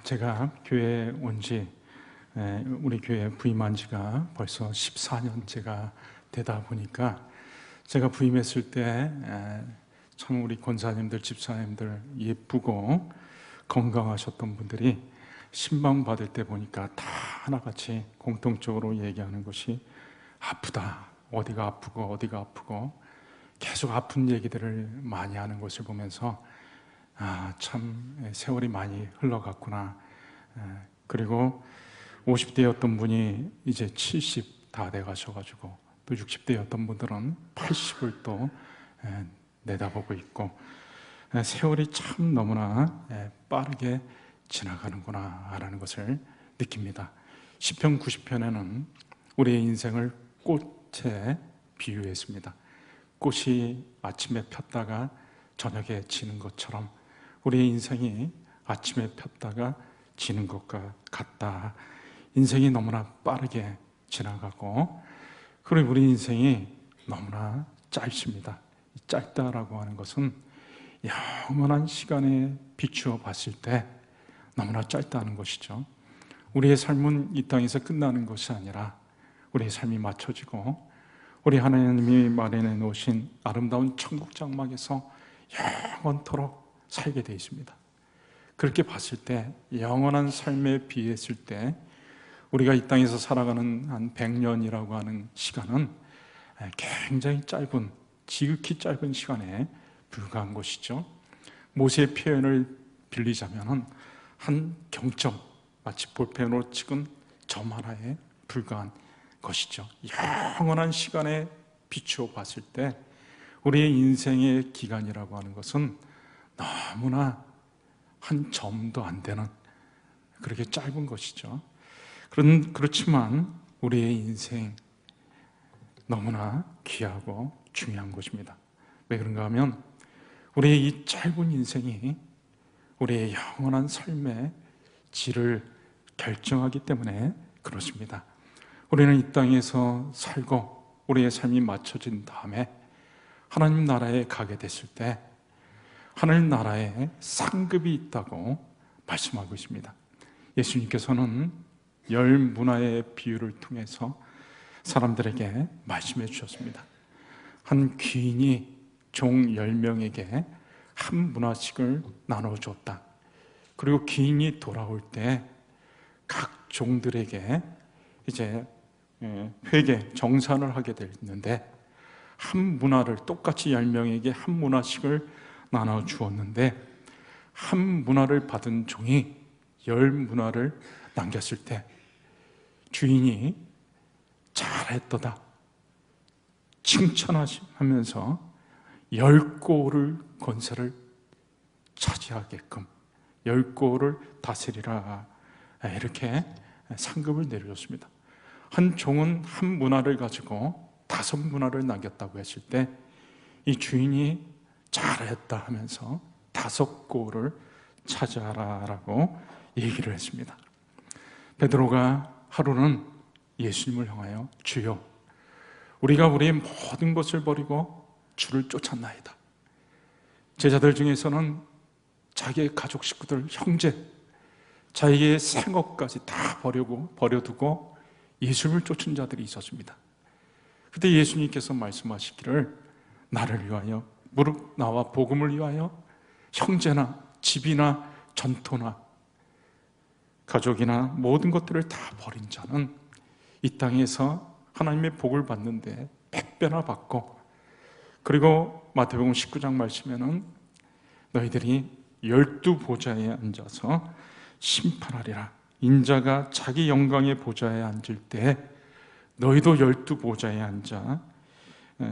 제가 교회에 온지 우리 교회 부임한 지가 벌써 14년째가 되다 보니까 제가 부임했을 때 참 우리 권사님들, 집사님들 예쁘고 건강하셨던 분들이 신방 받을 때 보니까 다 하나같이 공통적으로 얘기하는 것이 아프다, 어디가 아프고 계속 아픈 얘기들을 많이 하는 것을 보면서 참 세월이 많이 흘러갔구나. 그리고 50대였던 분이 이제 70 다 돼 가셔가지고 또 60대였던 분들은 80을 또 내다보고 있고 세월이 참 너무나 빠르게 지나가는구나 라는 것을 느낍니다. 시편 90편에는 우리의 인생을 꽃에 비유했습니다. 꽃이 아침에 폈다가 저녁에 지는 것처럼 우리의 인생이 아침에 폈다가 지는 것과 같다. 인생이 너무나 빠르게 지나가고, 그리고 우리 인생이 너무나 짧습니다. 짧다라고 하는 것은 영원한 시간에 비추어 봤을 때 너무나 짧다는 것이죠. 우리의 삶은 이 땅에서 끝나는 것이 아니라 우리의 삶이 맞춰지고 우리 하나님이 마련해 놓으신 아름다운 천국 장막에서 영원토록 살게 되어 있습니다. 그렇게 봤을 때 영원한 삶에 비했을 때 우리가 이 땅에서 살아가는 한 100년이라고 하는 시간은 굉장히 짧은, 지극히 짧은 시간에 불과한 것이죠. 모세의 표현을 빌리자면 한 경점, 마치 볼펜으로 찍은 점 하나에 불과한 것이죠. 영원한 시간에 비추어 봤을 때 우리의 인생의 기간이라고 하는 것은 너무나 한 점도 안 되는 그렇게 짧은 것이죠. 그렇지만 우리의 인생 너무나 귀하고 중요한 것입니다. 왜 그런가 하면 우리의 이 짧은 인생이 우리의 영원한 삶의 질을 결정하기 때문에 그렇습니다. 우리는 이 땅에서 살고 우리의 삶이 맞춰진 다음에 하나님 나라에 가게 됐을 때 하늘 나라에 상급이 있다고 말씀하고 있습니다. 예수님께서는 10문화의 비유를 통해서 사람들에게 말씀해 주셨습니다. 한 귀인이 종 10명에게 한 문화씩을 나눠줬다. 그리고 귀인이 돌아올 때 각 종들에게 이제 회계, 정산을 하게 되는데 한 문화를 똑같이 10명에게 한 문화씩을 나눠 주었는데 한 문화를 받은 종이 10문화를 남겼을 때 주인이 잘했도다 칭찬하면서 10고를 권세를 차지하게끔 10고를 다스리라 이렇게 상급을 내려줬습니다. 한 종은 한 문화를 가지고 5문화를 남겼다고 했을 때 이 주인이 잘했다 하면서 5고를 차지하라라고 얘기를 했습니다. 베드로가 하루는 예수님을 향하여 주여 우리가 우리의 모든 것을 버리고 주를 쫓았나이다. 제자들 중에서는 자기의 가족 식구들, 형제, 자기의 생업까지 다 버려두고 예수님을 쫓은 자들이 있었습니다. 그때 예수님께서 말씀하시기를 나를 위하여 무릇 나와 복음을 위하여 형제나 집이나 전토나 가족이나 모든 것들을 다 버린 자는 이 땅에서 하나님의 복을 받는데 100배나 받고, 그리고 마태복음 19장 말씀에는 너희들이 12보좌에 앉아서 심판하리라. 인자가 자기 영광의 보좌에 앉을 때 너희도 12보좌에 앉아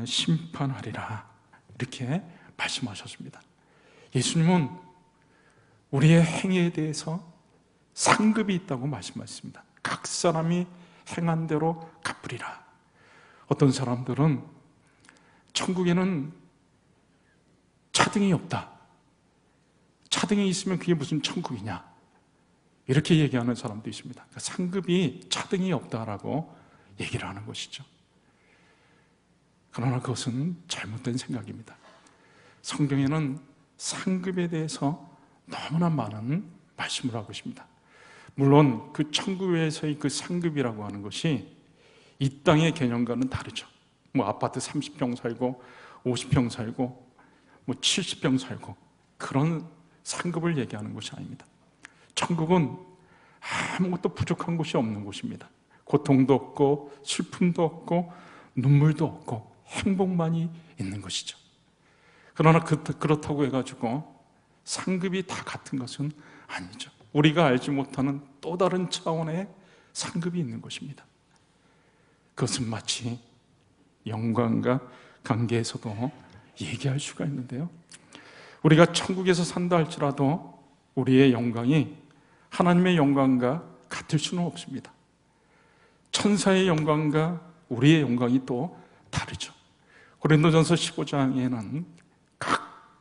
심판하리라. 이렇게 말씀하셨습니다. 예수님은 우리의 행위에 대해서 상급이 있다고 말씀하셨습니다. 각 사람이 행한 대로 갚으리라. 어떤 사람들은 천국에는 차등이 없다. 차등이 있으면 그게 무슨 천국이냐, 이렇게 얘기하는 사람도 있습니다. 그러니까 상급이 차등이 없다라고 얘기를 하는 것이죠. 그러나 그것은 잘못된 생각입니다. 성경에는 상급에 대해서 너무나 많은 말씀을 하고 있습니다. 물론 그 천국에서의 그 상급이라고 하는 것이 이 땅의 개념과는 다르죠. 뭐 아파트 30평 살고 50평 살고 뭐 70평 살고 그런 상급을 얘기하는 것이 아닙니다. 천국은 아무것도 부족한 곳이 없는 곳입니다. 고통도 없고 슬픔도 없고 눈물도 없고 행복만이 있는 것이죠. 그러나 그렇다고 해가지고 상급이 다 같은 것은 아니죠. 우리가 알지 못하는 또 다른 차원의 상급이 있는 것입니다. 그것은 마치 영광과 관계에서도 얘기할 수가 있는데요, 우리가 천국에서 산다 할지라도 우리의 영광이 하나님의 영광과 같을 수는 없습니다. 천사의 영광과 우리의 영광이 또 다르죠. 고린도전서 15장에는 각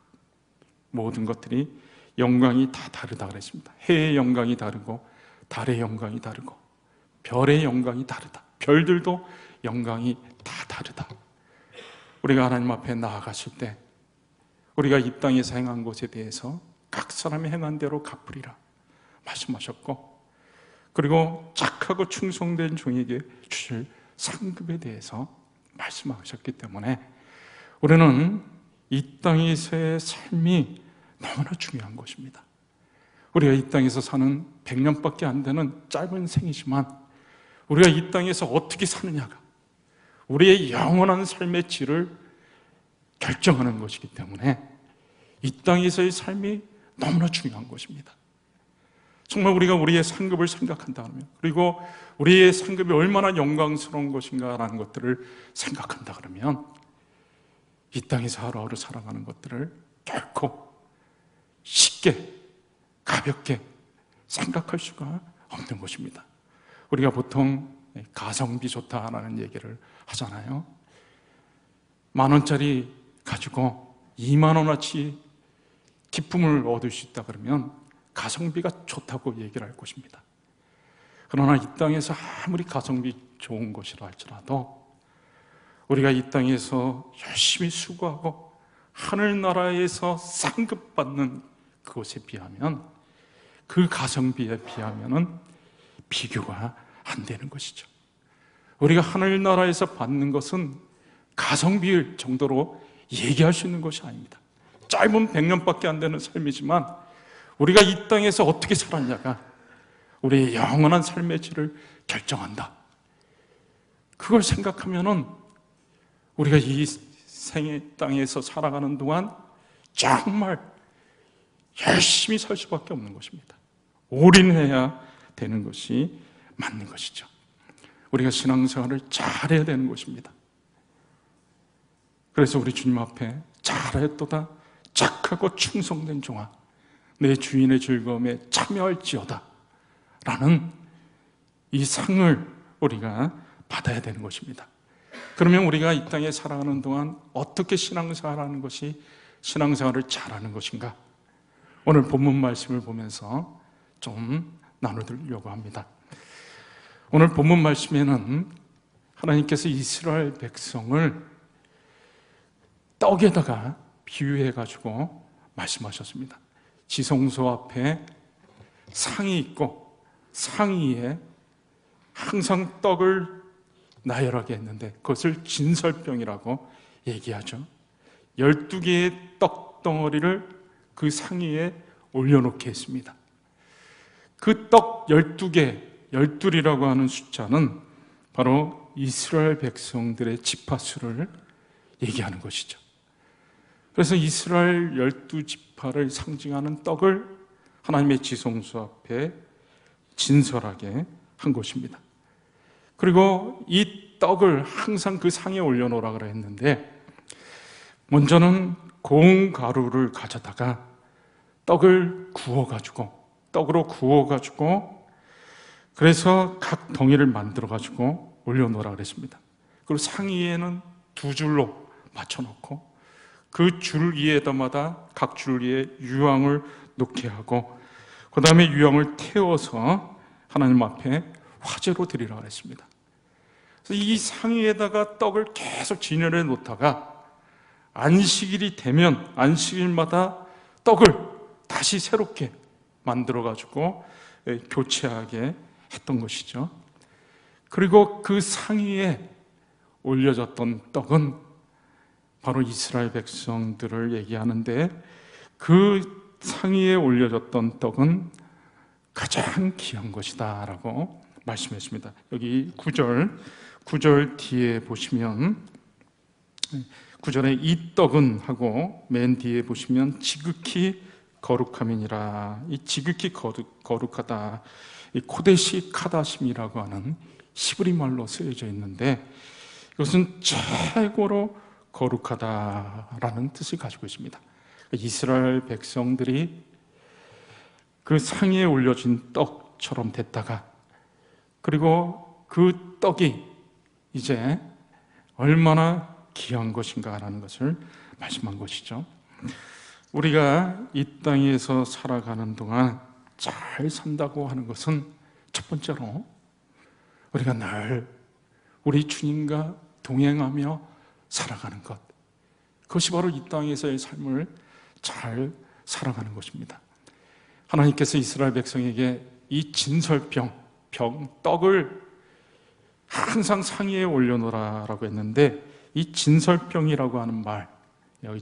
모든 것들이 영광이 다 다르다 그랬습니다. 해의 영광이 다르고 달의 영광이 다르고 별의 영광이 다르다. 별들도 영광이 다 다르다. 우리가 하나님 앞에 나아갔을 때 우리가 이 땅에서 행한 것에 대해서 각 사람이 행한 대로 갚으리라 말씀하셨고, 그리고 착하고 충성된 종에게 주실 상급에 대해서 말씀하셨기 때문에 우리는 이 땅에서의 삶이 너무나 중요한 것입니다. 우리가 이 땅에서 사는 100년밖에 안 되는 짧은 생이지만 우리가 이 땅에서 어떻게 사느냐가 우리의 영원한 삶의 질을 결정하는 것이기 때문에 이 땅에서의 삶이 너무나 중요한 것입니다. 정말 우리가 우리의 상급을 생각한다면, 그리고 우리의 상급이 얼마나 영광스러운 것인가라는 것들을 생각한다 그러면 이 땅에서 하루하루 살아가는 것들을 결코 쉽게 가볍게 생각할 수가 없는 것입니다. 우리가 보통 가성비 좋다라는 얘기를 하잖아요. 10,000원짜리 가지고 20,000원어치 기쁨을 얻을 수 있다 그러면 가성비가 좋다고 얘기를 할 것입니다. 그러나 이 땅에서 아무리 가성비 좋은 것이라 할지라도 우리가 이 땅에서 열심히 수고하고 하늘나라에서 상급받는 그것에 비하면, 그 가성비에 비하면은 비교가 안 되는 것이죠. 우리가 하늘나라에서 받는 것은 가성비일 정도로 얘기할 수 있는 것이 아닙니다. 짧은 100년밖에 안 되는 삶이지만 우리가 이 땅에서 어떻게 살았냐가 우리의 영원한 삶의 질을 결정한다. 그걸 생각하면은 우리가 이 생의 땅에서 살아가는 동안 정말 열심히 살 수밖에 없는 것입니다. 올인해야 되는 것이 맞는 것이죠. 우리가 신앙생활을 잘해야 되는 것입니다. 그래서 우리 주님 앞에 잘하였도다 착하고 충성된 종아 내 주인의 즐거움에 참여할지어다 라는 이 상을 우리가 받아야 되는 것입니다. 그러면 우리가 이 땅에 살아가는 동안 어떻게 신앙생활하는 것이 신앙생활을 잘하는 것인가, 오늘 본문 말씀을 보면서 좀 나누려고 합니다. 오늘 본문 말씀에는 하나님께서 이스라엘 백성을 떡에다가 비유해가지고 말씀하셨습니다. 지성소 앞에 상이 있고 상 위에 항상 떡을 나열하게 했는데 그것을 진설병이라고 얘기하죠. 12개의 떡 덩어리를 그 상 위에 올려놓게 했습니다. 그 떡 12개, 12이라고 하는 숫자는 바로 이스라엘 백성들의 지파수를 얘기하는 것이죠. 그래서 이스라엘 12지파를 상징하는 떡을 하나님의 지성소 앞에 진설하게 한 것입니다. 그리고 이 떡을 항상 그 상에 올려놓으라 그랬는데, 먼저는 고운 가루를 가져다가 떡으로 구워가지고 그래서 각 덩이를 만들어가지고 올려놓으라 그랬습니다. 그리고 상 위에는 2줄로 맞춰놓고 그 줄 위에다마다 각 줄 위에 유황을 놓게 하고 그 다음에 유황을 태워서 하나님 앞에 화제로 드리라 그랬습니다. 그래서 이 상 위에다가 떡을 계속 진열해 놓다가 안식일이 되면 안식일마다 떡을 다시 새롭게 만들어가지고 교체하게 했던 것이죠. 그리고 그 상위에 올려졌던 떡은 바로 이스라엘 백성들을 얘기하는데, 그 상위에 올려졌던 떡은 가장 귀한 것이다 라고 말씀했습니다. 여기 9절 뒤에 보시면, 9절에 이 떡은 하고 맨 뒤에 보시면 지극히 거룩함이니라. 이 지극히 거룩하다, 이 코데시 카다심이라고 하는 히브리 말로 쓰여져 있는데, 이것은 최고로 거룩하다라는 뜻을 가지고 있습니다. 이스라엘 백성들이 그 상에 올려진 떡처럼 됐다가, 그리고 그 떡이 이제 얼마나 귀한 것인가라는 것을 말씀한 것이죠. 우리가 이 땅에서 살아가는 동안 잘 산다고 하는 것은 첫 번째로 우리가 늘 우리 주님과 동행하며 살아가는 것, 그것이 바로 이 땅에서의 삶을 잘 살아가는 것입니다. 하나님께서 이스라엘 백성에게 이 진설병, 떡을 항상 상위에 올려놓으라라고 했는데, 이 진설병이라고 하는 말, 여기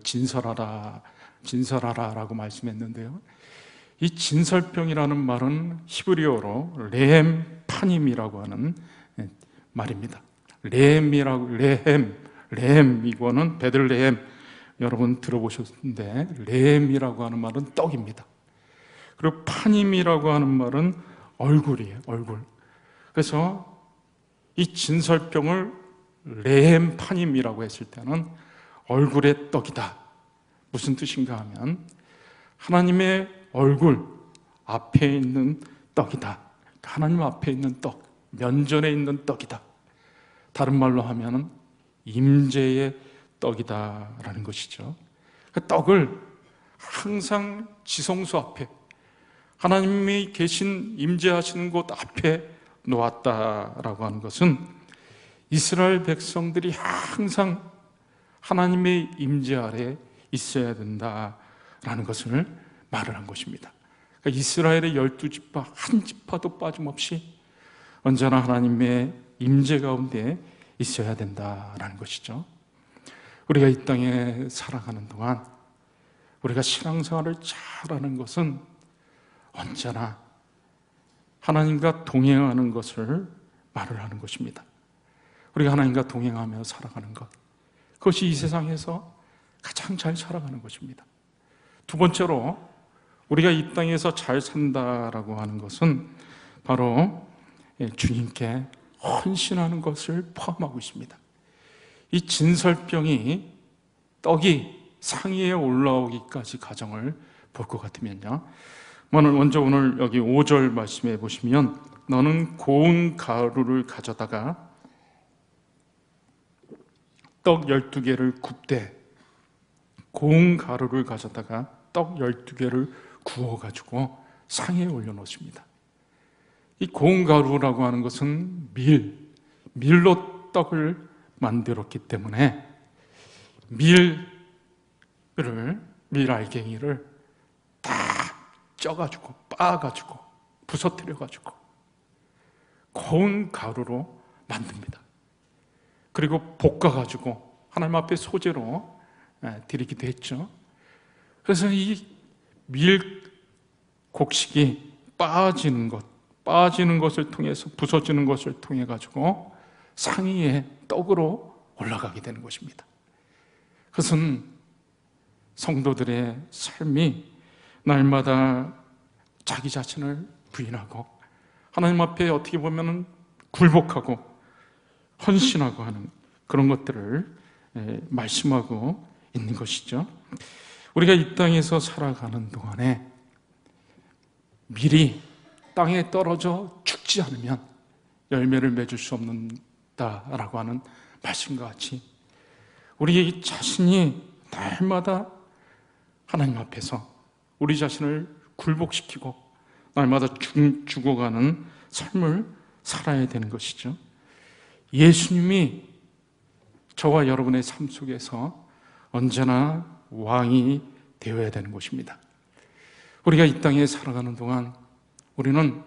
진설하라라고 말씀했는데요, 이 진설병이라는 말은 히브리어로 레헴 파님이라고 하는 말입니다. 레헴, 이거는 베들레헴, 여러분 들어보셨는데, 레헴이라고 하는 말은 떡입니다. 그리고 파님이라고 하는 말은 얼굴이에요, 얼굴. 그래서 이 진설병을 레헴 파님이라고 했을 때는 얼굴의 떡이다. 무슨 뜻인가 하면 하나님의 얼굴 앞에 있는 떡이다. 하나님 앞에 있는 떡, 면전에 있는 떡이다. 다른 말로 하면 임재의 떡이다라는 것이죠. 그 떡을 항상 지성소 앞에, 하나님이 계신 임재하시는 곳 앞에 놓았다라고 하는 것은 이스라엘 백성들이 항상 하나님의 임재 아래 있어야 된다라는 것을 말을 한 것입니다. 그러니까 이스라엘의 12지파 한 지파도 빠짐없이 언제나 하나님의 임재 가운데 있어야 된다라는 것이죠. 우리가 이 땅에 살아가는 동안 우리가 신앙생활을 잘하는 것은 언제나 하나님과 동행하는 것을 말을 하는 것입니다. 우리가 하나님과 동행하며 살아가는 것, 그것이 이 세상에서 가장 잘 살아가는 것입니다. 두 번째로 우리가 이 땅에서 잘 산다라고 하는 것은 바로 주님께 헌신하는 것을 포함하고 있습니다. 이 진설병이, 떡이 상위에 올라오기까지 과정을 볼 것 같으면요, 먼저 오늘 여기 5절 말씀해 보시면, 너는 고운 가루를 가져다가 떡 12개를 굽되, 고운 가루를 가져다가 떡 12개를 구워가지고 상에 올려놓습니다. 이 고운 가루라고 하는 것은 밀로 떡을 만들었기 때문에 밀알갱이를 다 쪄가지고 빻아가지고 부서뜨려가지고 고운 가루로 만듭니다. 그리고 볶아가지고 하나님 앞에 소재로 드리기도 했죠. 그래서 이 밀곡식이 빠지는 것을 통해서, 부서지는 것을 통해 가지고 상위에 떡으로 올라가게 되는 것입니다. 그것은 성도들의 삶이 날마다 자기 자신을 부인하고 하나님 앞에 어떻게 보면 굴복하고 헌신하고 하는 그런 것들을 말씀하고 있는 것이죠. 우리가 이 땅에서 살아가는 동안에 밀이 땅에 떨어져 죽지 않으면 열매를 맺을 수 없는다라고 하는 말씀과 같이, 우리 자신이 날마다 하나님 앞에서 우리 자신을 굴복시키고 날마다 죽어가는 삶을 살아야 되는 것이죠. 예수님이 저와 여러분의 삶 속에서 언제나 왕이 되어야 되는 것입니다. 우리가 이 땅에 살아가는 동안 우리는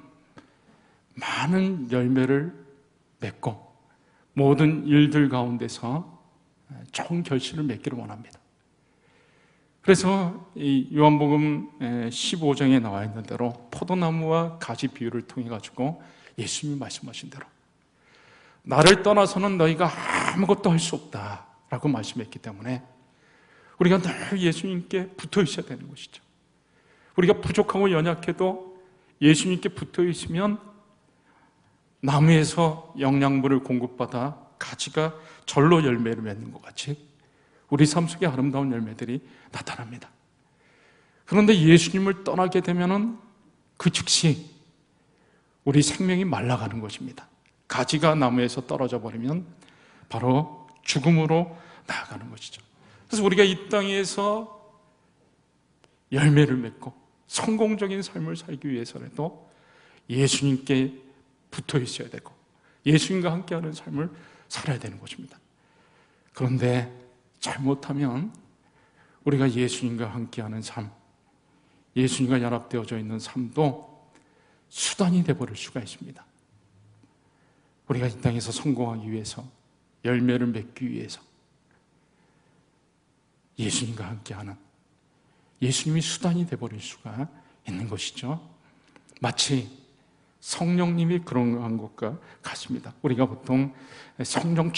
많은 열매를 맺고 모든 일들 가운데서 좋은 결실을 맺기를 원합니다. 그래서 이 요한복음 15장에 나와 있는 대로 포도나무와 가지 비유를 통해 가지고 예수님이 말씀하신 대로 나를 떠나서는 너희가 아무것도 할 수 없다라고 말씀했기 때문에 우리가 늘 예수님께 붙어 있어야 되는 것이죠. 우리가 부족하고 연약해도 예수님께 붙어 있으면 나무에서 영양분을 공급받아 가지가 절로 열매를 맺는 것 같이 우리 삶 속에 아름다운 열매들이 나타납니다. 그런데 예수님을 떠나게 되면은 그 즉시 우리 생명이 말라가는 것입니다. 가지가 나무에서 떨어져 버리면 바로 죽음으로 나아가는 것이죠. 그래서 우리가 이 땅에서 열매를 맺고 성공적인 삶을 살기 위해서라도 예수님께 붙어 있어야 되고 예수님과 함께하는 삶을 살아야 되는 것입니다. 그런데 잘못하면 우리가 예수님과 함께하는 삶, 예수님과 연합되어져 있는 삶도 수단이 되어버릴 수가 있습니다. 우리가 이 땅에서 성공하기 위해서, 열매를 맺기 위해서 예수님과 함께하는 예수님이 수단이 되어버릴 수가 있는 것이죠. 마치 성령님이 그런 것과 같습니다. 우리가 보통 성령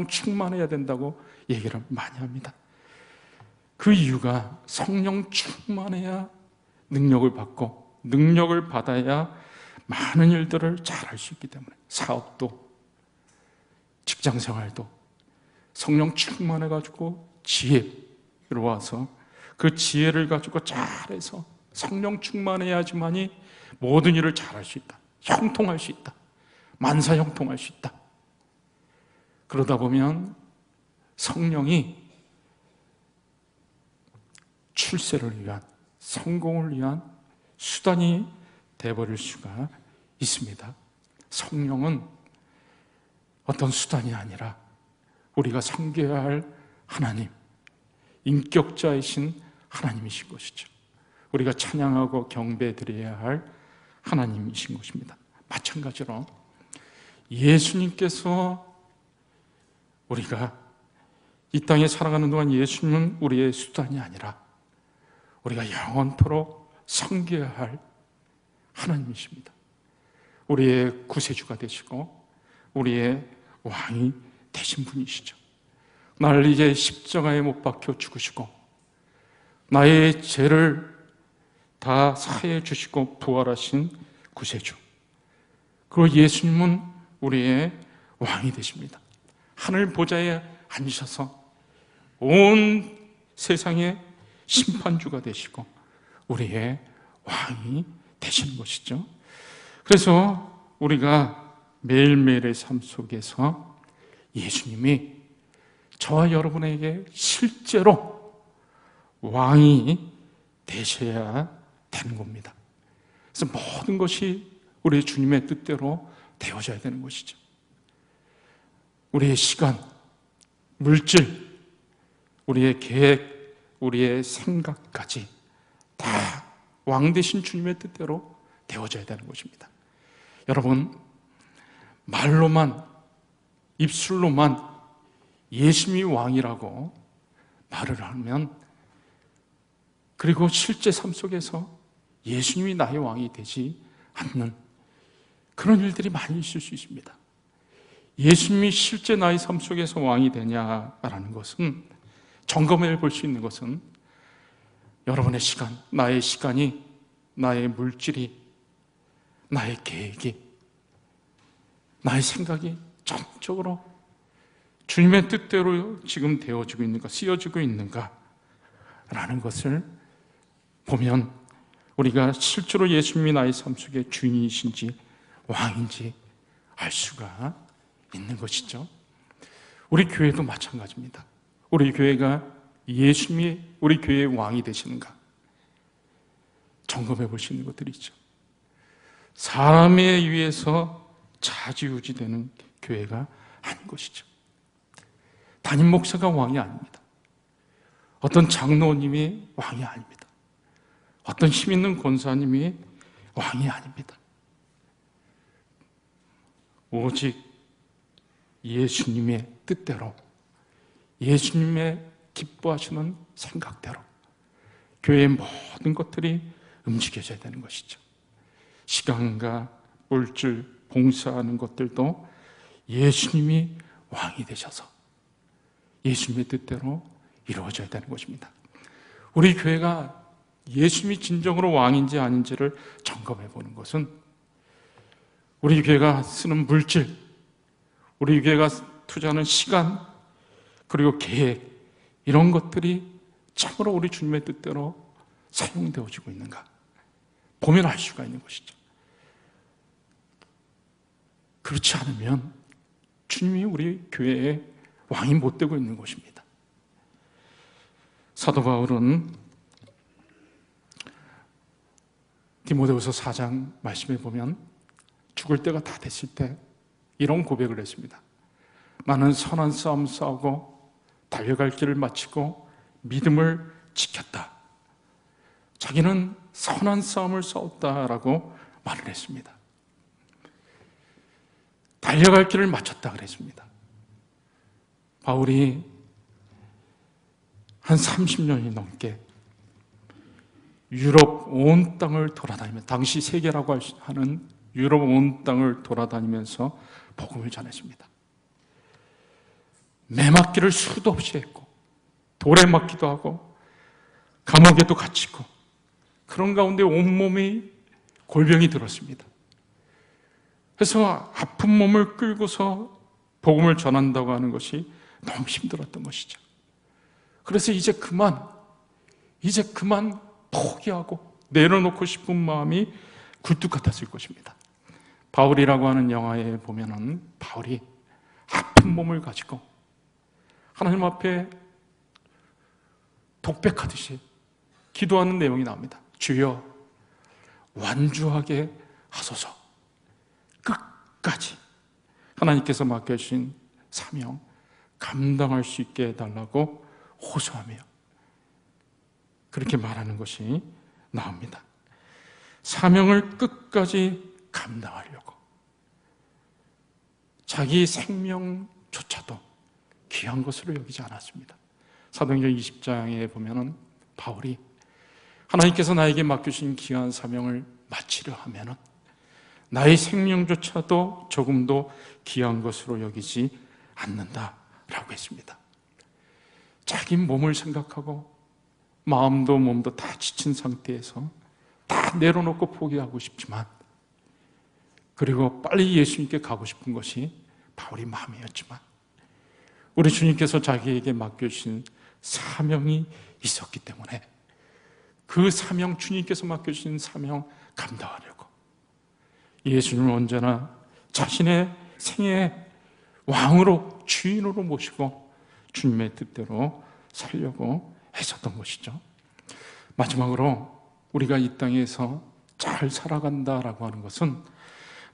충만해야 된다고 얘기를 많이 합니다. 그 이유가 성령 충만해야 능력을 받고 능력을 받아야 많은 일들을 잘 할 수 있기 때문에 사업도 직장생활도 성령 충만해가지고 지혜로 와서 그 지혜를 가지고 잘해서 성령 충만해야지만이 모든 일을 잘할 수 있다. 형통할 수 있다. 만사형통할 수 있다. 그러다 보면 성령이 출세를 위한, 성공을 위한 수단이 되어버릴 수가 있습니다. 성령은 어떤 수단이 아니라 우리가 섬겨야 할 하나님, 인격자이신 하나님이신 것이죠. 우리가 찬양하고 경배드려야 할 하나님이신 것입니다. 마찬가지로 예수님께서 우리가 이 땅에 살아가는 동안 예수님은 우리의 수단이 아니라 우리가 영원토록 섬겨야 할 하나님이십니다. 우리의 구세주가 되시고 우리의 왕이 되신 분이시죠. 나를 이제 십자가에 못 박혀 죽으시고 나의 죄를 다 사해 주시고 부활하신 구세주, 그리고 예수님은 우리의 왕이 되십니다. 하늘 보좌에 앉으셔서 온 세상의 심판주가 되시고 우리의 왕이 되시는 것이죠. 그래서 우리가 매일매일의 삶 속에서 예수님이 저와 여러분에게 실제로 왕이 되셔야 되는 겁니다. 그래서 모든 것이 우리 주님의 뜻대로 되어져야 되는 것이죠. 우리의 시간, 물질, 우리의 계획, 우리의 생각까지 다 왕 되신 주님의 뜻대로 되어져야 되는 것입니다. 여러분, 말로만, 입술로만 예수님이 왕이라고 말을 하면, 그리고 실제 삶 속에서 예수님이 나의 왕이 되지 않는 그런 일들이 많이 있을 수 있습니다. 예수님이 실제 나의 삶 속에서 왕이 되냐라는 것은, 점검해 볼 수 있는 것은 여러분의 시간, 나의 시간이, 나의 물질이, 나의 계획이, 나의 생각이 전적으로 주님의 뜻대로 지금 되어지고 있는가, 쓰여지고 있는가 라는 것을 보면 우리가 실제로 예수님이 나의 삶 속에 주인이신지 왕인지 알 수가 있는 것이죠. 우리 교회도 마찬가지입니다. 우리 교회가 예수님이 우리 교회의 왕이 되시는가 점검해 볼 수 있는 것들이 있죠. 사람에 의해서 좌지우지되는 교회가 아닌 것이죠. 담임 목사가 왕이 아닙니다. 어떤 장로님이 왕이 아닙니다. 어떤 힘 있는 권사님이 왕이 아닙니다. 오직 예수님의 뜻대로, 예수님의 기뻐하시는 생각대로 교회의 모든 것들이 움직여져야 되는 것이죠. 시간과 물질, 봉사하는 것들도 예수님이 왕이 되셔서 예수님의 뜻대로 이루어져야 되는 것입니다. 우리 교회가 예수님이 진정으로 왕인지 아닌지를 점검해 보는 것은 우리 교회가 쓰는 물질, 우리 교회가 투자하는 시간, 그리고 계획, 이런 것들이 참으로 우리 주님의 뜻대로 사용되어지고 있는가 보면 알 수가 있는 것이죠. 그렇지 않으면 주님이 우리 교회의 왕이 못 되고 있는 것입니다. 사도 바울은 디모데후서 4장 말씀에 보면 죽을 때가 다 됐을 때 이런 고백을 했습니다. 나는 선한 싸움 싸우고 달려갈 길을 마치고 믿음을 지켰다. 자기는 선한 싸움을 싸웠다라고 말을 했습니다. 달려갈 길을 마쳤다 그랬습니다. 바울이 한 30년이 넘게 유럽 온 땅을 돌아다니면서, 당시 세계라고 하는 유럽 온 땅을 돌아다니면서 복음을 전했습니다. 매맞기를 수도 없이 했고, 돌에 맞기도 하고, 감옥에도 갇히고, 그런 가운데 온몸이 골병이 들었습니다. 그래서 아픈 몸을 끌고서 복음을 전한다고 하는 것이 너무 힘들었던 것이죠. 그래서 이제 그만 포기하고 내려놓고 싶은 마음이 굴뚝 같았을 것입니다. 바울이라고 하는 영화에 보면은 바울이 아픈 몸을 가지고 하나님 앞에 독백하듯이 기도하는 내용이 나옵니다. 주여 완주하게 하소서. 끝까지 하나님께서 맡겨주신 사명 감당할 수 있게 해달라고 호소하며 그렇게 말하는 것이 나옵니다. 사명을 끝까지 감당하려고 자기 생명조차도 귀한 것으로 여기지 않았습니다. 사도행전 20장에 보면은 바울이 하나님께서 나에게 맡겨주신 귀한 사명을 마치려 하면은 나의 생명조차도 조금도 귀한 것으로 여기지 않는다라고 했습니다. 자기 몸을 생각하고 마음도 몸도 다 지친 상태에서 다 내려놓고 포기하고 싶지만, 그리고 빨리 예수님께 가고 싶은 것이 바울의 마음이었지만, 우리 주님께서 자기에게 맡겨주신 사명이 있었기 때문에 그 사명, 주님께서 맡겨주신 사명 감당하려고 예수님을 언제나 자신의 생애의 왕으로, 주인으로 모시고 주님의 뜻대로 살려고 했었던 것이죠. 마지막으로 우리가 이 땅에서 잘 살아간다라고 하는 것은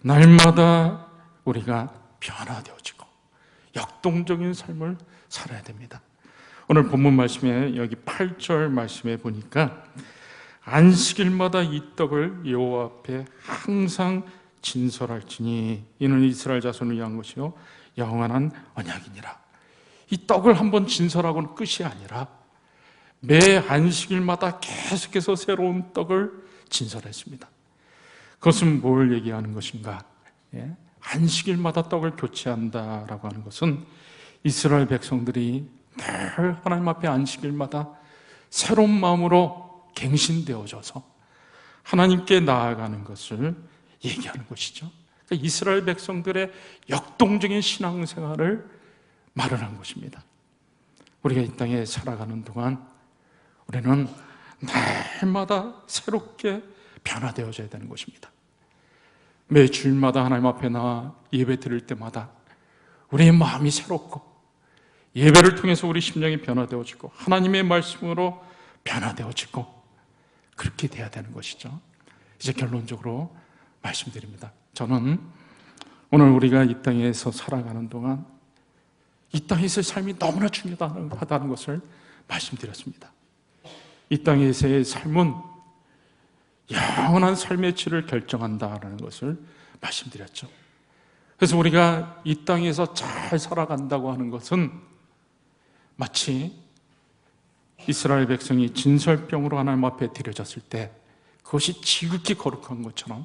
날마다 우리가 변화되어지고 역동적인 삶을 살아야 됩니다. 오늘 본문 말씀에 여기 8절 말씀에 보니까 안식일마다 이 떡을 여호와 앞에 항상 진설할지니 이는 이스라엘 자손을 위한 것이요 영원한 언약이니라. 이 떡을 한번 진설하고는 끝이 아니라 매 안식일마다 계속해서 새로운 떡을 진설했습니다. 그것은 뭘 얘기하는 것인가? 안식일마다 떡을 교체한다라고 하는 것은 이스라엘 백성들이 늘 하나님 앞에 안식일마다 새로운 마음으로 갱신되어져서 하나님께 나아가는 것을 얘기하는 것이죠. 그러니까 이스라엘 백성들의 역동적인 신앙생활을 말하는 것입니다. 우리가 이 땅에 살아가는 동안 우리는 날마다 새롭게 변화되어져야 되는 것입니다. 매 주일마다 하나님 앞에 나와 예배 드릴 때마다 우리의 마음이 새롭고 예배를 통해서 우리 심령이 변화되어지고 하나님의 말씀으로 변화되어지고 그렇게 돼야 되는 것이죠. 이제 결론적으로 말씀드립니다. 저는 오늘 우리가 이 땅에서 살아가는 동안 이 땅에서의 삶이 너무나 중요하다는 것을 말씀드렸습니다. 이 땅에서의 삶은 영원한 삶의 질을 결정한다는 것을 말씀드렸죠. 그래서 우리가 이 땅에서 잘 살아간다고 하는 것은 마치 이스라엘 백성이 진설병으로 하나님 앞에 드려졌을 때 그것이 지극히 거룩한 것처럼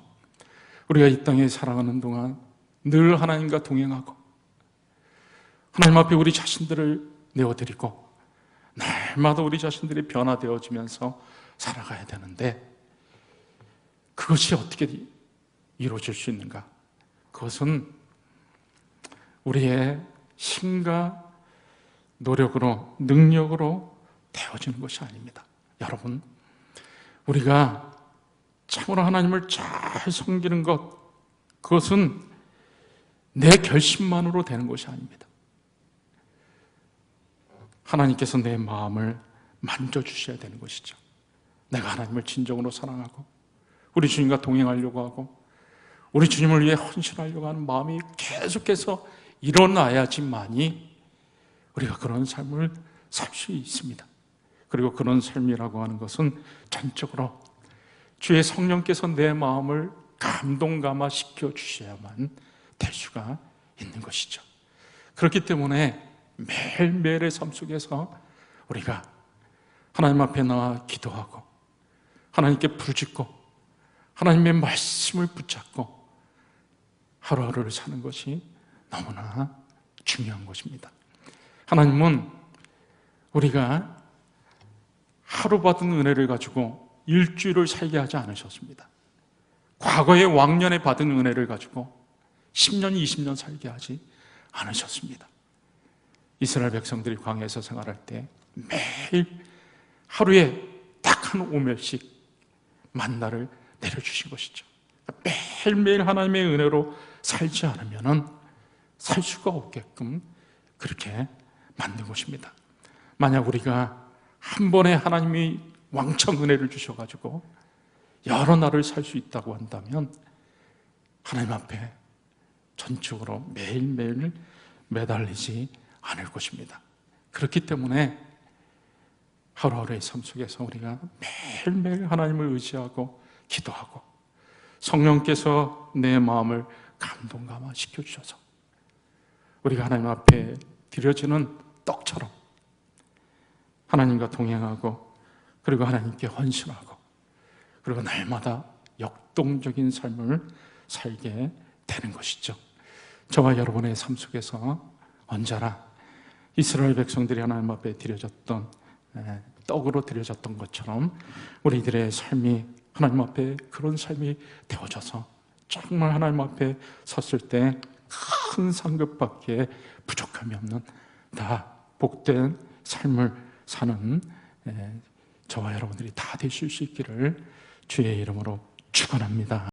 우리가 이 땅에 살아가는 동안 늘 하나님과 동행하고 하나님 앞에 우리 자신들을 내어드리고 날마다 우리 자신들이 변화되어지면서 살아가야 되는데, 그것이 어떻게 이루어질 수 있는가? 그것은 우리의 힘과 노력으로, 능력으로 되어지는 것이 아닙니다. 여러분, 우리가 참으로 하나님을 잘 섬기는 것, 그것은 내 결심만으로 되는 것이 아닙니다. 하나님께서 내 마음을 만져주셔야 되는 것이죠. 내가 하나님을 진정으로 사랑하고 우리 주님과 동행하려고 하고 우리 주님을 위해 헌신하려고 하는 마음이 계속해서 일어나야지만이 우리가 그런 삶을 살 수 있습니다. 그리고 그런 삶이라고 하는 것은 전적으로 주의 성령께서 내 마음을 감동감화시켜 주셔야만 될 수가 있는 것이죠. 그렇기 때문에 매일매일의 삶 속에서 우리가 하나님 앞에 나와 기도하고 하나님께 부르짖고 하나님의 말씀을 붙잡고 하루하루를 사는 것이 너무나 중요한 것입니다. 하나님은 우리가 하루 받은 은혜를 가지고 일주일을 살게 하지 않으셨습니다. 과거의 왕년에 받은 은혜를 가지고 10년, 20년 살게 하지 않으셨습니다. 이스라엘 백성들이 광야에서 생활할 때 매일 하루에 딱 한 오멜씩 만나를 내려주신 것이죠. 매일매일 하나님의 은혜로 살지 않으면 살 수가 없게끔 그렇게 만든 것입니다. 만약 우리가 한 번에 하나님이 왕창 은혜를 주셔가지고 여러 날을 살 수 있다고 한다면 하나님 앞에 전적으로 매일매일 매달리지 않을 것입니다. 그렇기 때문에 하루하루의 삶 속에서 우리가 매일매일 하나님을 의지하고 기도하고 성령께서 내 마음을 감동감화시켜 주셔서 우리가 하나님 앞에 드려지는 떡처럼 하나님과 동행하고 그리고 하나님께 헌신하고 그리고 날마다 역동적인 삶을 살게 되는 것이죠. 저와 여러분의 삶 속에서 언제나 이스라엘 백성들이 하나님 앞에 드려졌던 떡으로 드려졌던 것처럼 우리들의 삶이 하나님 앞에 그런 삶이 되어져서 정말 하나님 앞에 섰을 때 큰 상급밖에 부족함이 없는 다 복된 삶을 사는 저와 여러분들이 다 되실 수 있기를 주의 이름으로 축원합니다.